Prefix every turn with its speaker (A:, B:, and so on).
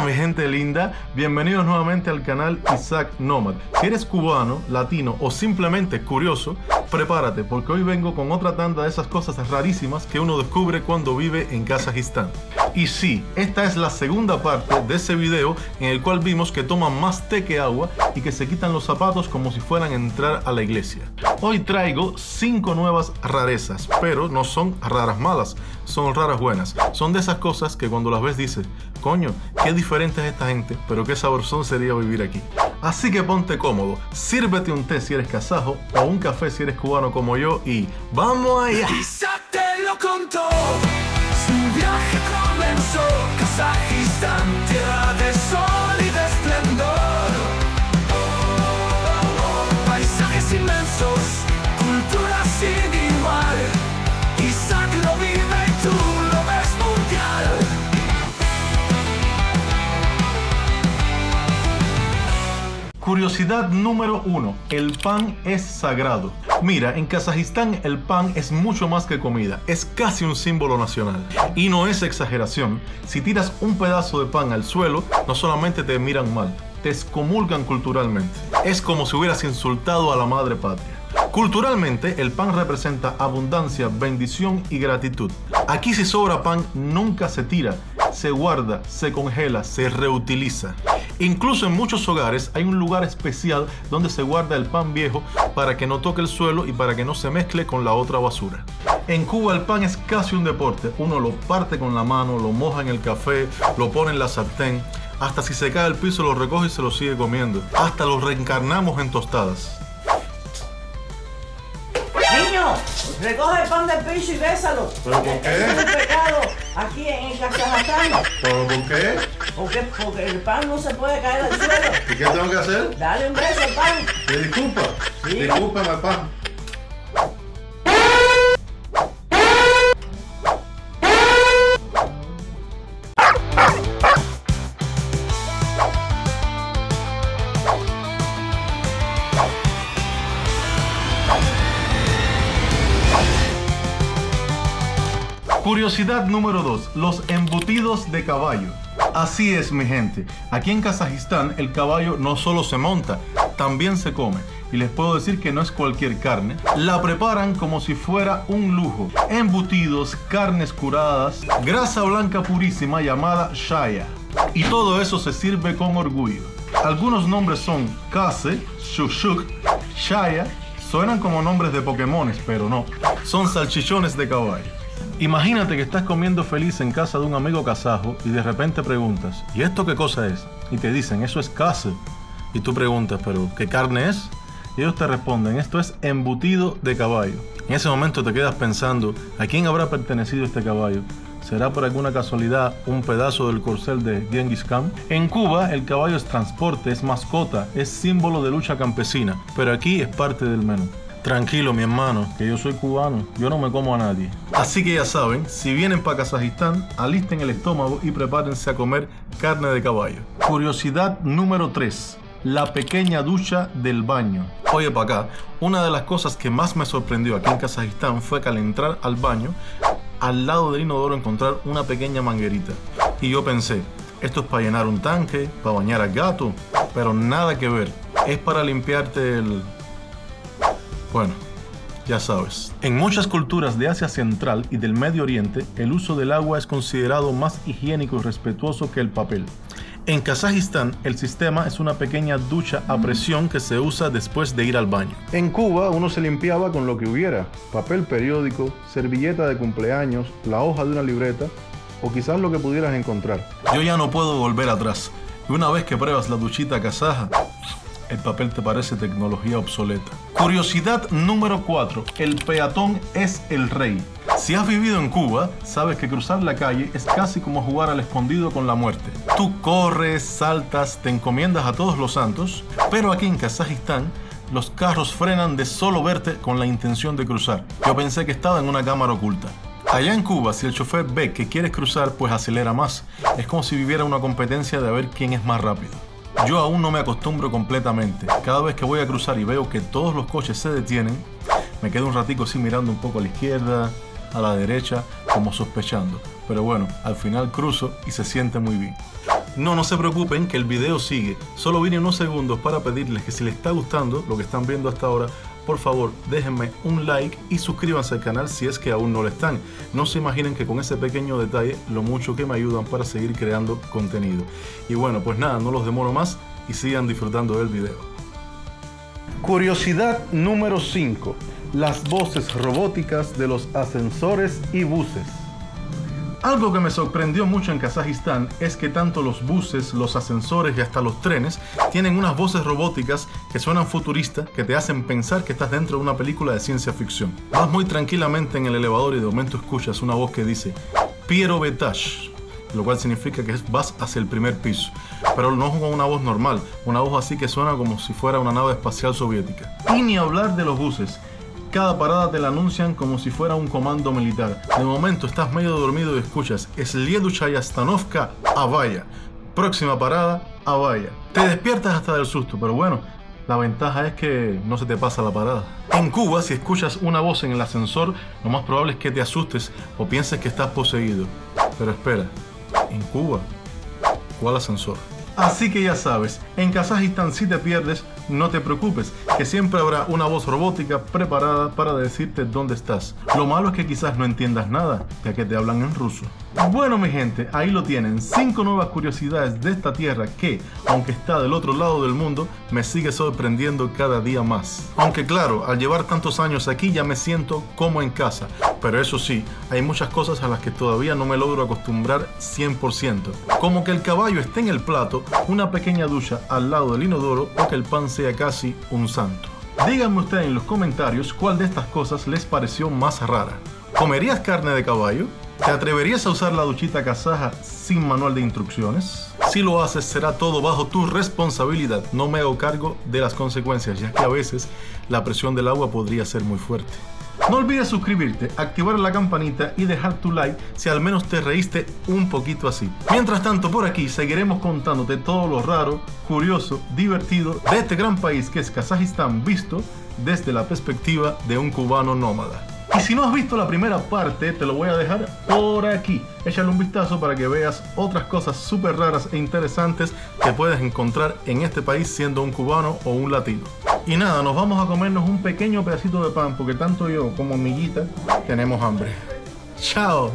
A: mi gente linda, bienvenidos nuevamente al canal Isaac Nomad. Si eres cubano, latino o simplemente curioso, prepárate porque hoy vengo con otra tanda de esas cosas rarísimas que uno descubre cuando vive en Kazajistán. Y sí, esta es la segunda parte de ese video en el cual vimos que toman más té que agua y que se quitan los zapatos como si fueran a entrar a la iglesia. Hoy traigo 5 nuevas rarezas, pero no son raras malas, son raras buenas. Son de esas cosas que cuando las ves dices, coño, qué diferente es esta gente, pero qué sabrosón sería vivir aquí. Así que ponte cómodo, sírvete un té si eres kazajo o un café si eres cubano como yo y ¡vamos allá!
B: Isaac te lo contó, su viaje comenzó, Kazajistán, tierra de sol y de esplendor. Paisajes inmensos, cultura sin igual, Isaac lo vive y tú lo ves mundial.
A: Curiosidad número 1. El pan es sagrado. Mira, en Kazajistán el pan es mucho más que comida, es casi un símbolo nacional. Y no es exageración, si tiras un pedazo de pan al suelo, no solamente te miran mal, te excomulgan culturalmente. Es como si hubieras insultado a la madre patria. Culturalmente, el pan representa abundancia, bendición y gratitud. Aquí si sobra pan, nunca se tira, se guarda, se congela, se reutiliza. Incluso en muchos hogares hay un lugar especial donde se guarda el pan viejo para que no toque el suelo y para que no se mezcle con la otra basura. En Cuba el pan es casi un deporte. Uno lo parte con la mano, lo moja en el café, lo pone en la sartén. Hasta si se cae al piso lo recoge y se lo sigue comiendo. Hasta lo reencarnamos en tostadas.
C: Niño, recoge el pan del piso y bésalo.
A: ¿Pero por qué?
C: Es un pecado aquí en Kazajistán.
A: ¿Pero por qué?
C: Porque el pan no se puede caer al suelo.
A: ¿Y qué tengo que hacer?
C: Dale un beso al pan.
A: ¿Me disculpa?
C: Sí.
A: Discúlpame, pan. Curiosidad número 2. Los embutidos de caballo. Así es, mi gente. Aquí en Kazajistán el caballo no solo se monta, también se come. Y les puedo decir que no es cualquier carne. La preparan como si fuera un lujo. Embutidos, carnes curadas, grasa blanca purísima llamada shaya. Y todo eso se sirve con orgullo. Algunos nombres son kase, shushuk, shaya. Suenan como nombres de Pokémones, pero no. Son salchichones de caballo. Imagínate que estás comiendo feliz en casa de un amigo kazajo y de repente preguntas, ¿y esto qué cosa es? Y te dicen, eso es kase. Y tú preguntas, ¿pero qué carne es? Y ellos te responden, esto es embutido de caballo. En ese momento te quedas pensando, ¿a quién habrá pertenecido este caballo? ¿Será por alguna casualidad un pedazo del corcel de Genghis Khan? En Cuba el caballo es transporte, es mascota, es símbolo de lucha campesina, pero aquí es parte del menú. Tranquilo, mi hermano, que yo soy cubano, yo no me como a nadie. Así que ya saben, si vienen para Kazajistán, alisten el estómago y prepárense a comer carne de caballo. Curiosidad número 3. La pequeña ducha del baño. Oye, para acá, una de las cosas que más me sorprendió aquí en Kazajistán fue que al entrar al baño, al lado del inodoro encontrar una pequeña manguerita. Y yo pensé, esto es para llenar un tanque, para bañar al gato, pero nada que ver. Es para limpiarte el... Bueno, ya sabes. En muchas culturas de Asia Central y del Medio Oriente, el uso del agua es considerado más higiénico y respetuoso que el papel. En Kazajistán, el sistema es una pequeña ducha a presión que se usa después de ir al baño. En Cuba, uno se limpiaba con lo que hubiera: papel periódico, servilleta de cumpleaños, la hoja de una libreta o quizás lo que pudieras encontrar. Yo ya no puedo volver atrás. Y una vez que pruebas la duchita kazaja, el papel te parece tecnología obsoleta. Curiosidad número 4. El peatón es el rey. Si has vivido en Cuba, sabes que cruzar la calle es casi como jugar al escondido con la muerte. Tú corres, saltas, te encomiendas a todos los santos, pero aquí en Kazajistán los carros frenan de solo verte con la intención de cruzar. Yo pensé que estaba en una cámara oculta. Allá en Cuba, si el chofer ve que quieres cruzar, pues acelera más. Es como si viviera una competencia de ver quién es más rápido. Yo aún no me acostumbro completamente. Cada vez que voy a cruzar y veo que todos los coches se detienen, me quedo un ratico así mirando un poco a la izquierda, a la derecha, como sospechando. Pero bueno, al final cruzo y se siente muy bien. No se preocupen que el video sigue. Solo vine unos segundos para pedirles que si les está gustando lo que están viendo hasta ahora, por favor déjenme un like y suscríbanse al canal si es que aún no lo están. No se imaginen que con ese pequeño detalle lo mucho que me ayudan para seguir creando contenido. Y bueno, pues nada, no los demoro más y sigan disfrutando del video. Curiosidad número 5. Las voces robóticas de los ascensores y buses. Algo que me sorprendió mucho en Kazajistán es que tanto los buses, los ascensores y hasta los trenes tienen unas voces robóticas que suenan futuristas, que te hacen pensar que estás dentro de una película de ciencia ficción. Vas muy tranquilamente en el elevador y de momento escuchas una voz que dice Piero Etage, lo cual significa que vas hacia el primer piso. Pero no es una voz normal, una voz así que suena como si fuera una nave espacial soviética. Y ni hablar de los buses. Cada parada te la anuncian como si fuera un comando militar. De momento estás medio dormido y escuchas Следующая остановка Avaya. Próxima parada, Avaya. Te despiertas hasta del susto, pero bueno, la ventaja es que no se te pasa la parada. En Cuba, si escuchas una voz en el ascensor, lo más probable es que te asustes o pienses que estás poseído. Pero espera, en Cuba, ¿cuál ascensor? Así que ya sabes, en Kazajistán si te pierdes, no te preocupes, que siempre habrá una voz robótica preparada para decirte dónde estás. Lo malo es que quizás no entiendas nada, ya que te hablan en ruso. Bueno mi gente, ahí lo tienen, 5 nuevas curiosidades de esta tierra que, aunque está del otro lado del mundo, me sigue sorprendiendo cada día más. Aunque claro, al llevar tantos años aquí ya me siento como en casa, pero eso sí, hay muchas cosas a las que todavía no me logro acostumbrar 100%. Como que el caballo esté en el plato, una pequeña ducha al lado del inodoro o que el pan sea casi un santo. Díganme ustedes en los comentarios cuál de estas cosas les pareció más rara. ¿Comerías carne de caballo? ¿Te atreverías a usar la duchita kazaja sin manual de instrucciones? Si lo haces, será todo bajo tu responsabilidad. No me hago cargo de las consecuencias, ya que a veces la presión del agua podría ser muy fuerte. No olvides suscribirte, activar la campanita y dejar tu like si al menos te reíste un poquito así. Mientras tanto, por aquí seguiremos contándote todo lo raro, curioso, divertido de este gran país que es Kazajistán, visto desde la perspectiva de un cubano nómada. Y si no has visto la primera parte, te lo voy a dejar por aquí. Échale un vistazo para que veas otras cosas súper raras e interesantes que puedes encontrar en este país siendo un cubano o un latino. Y nada, nos vamos a comernos un pequeño pedacito de pan porque tanto yo como Miguita tenemos hambre. ¡Chao!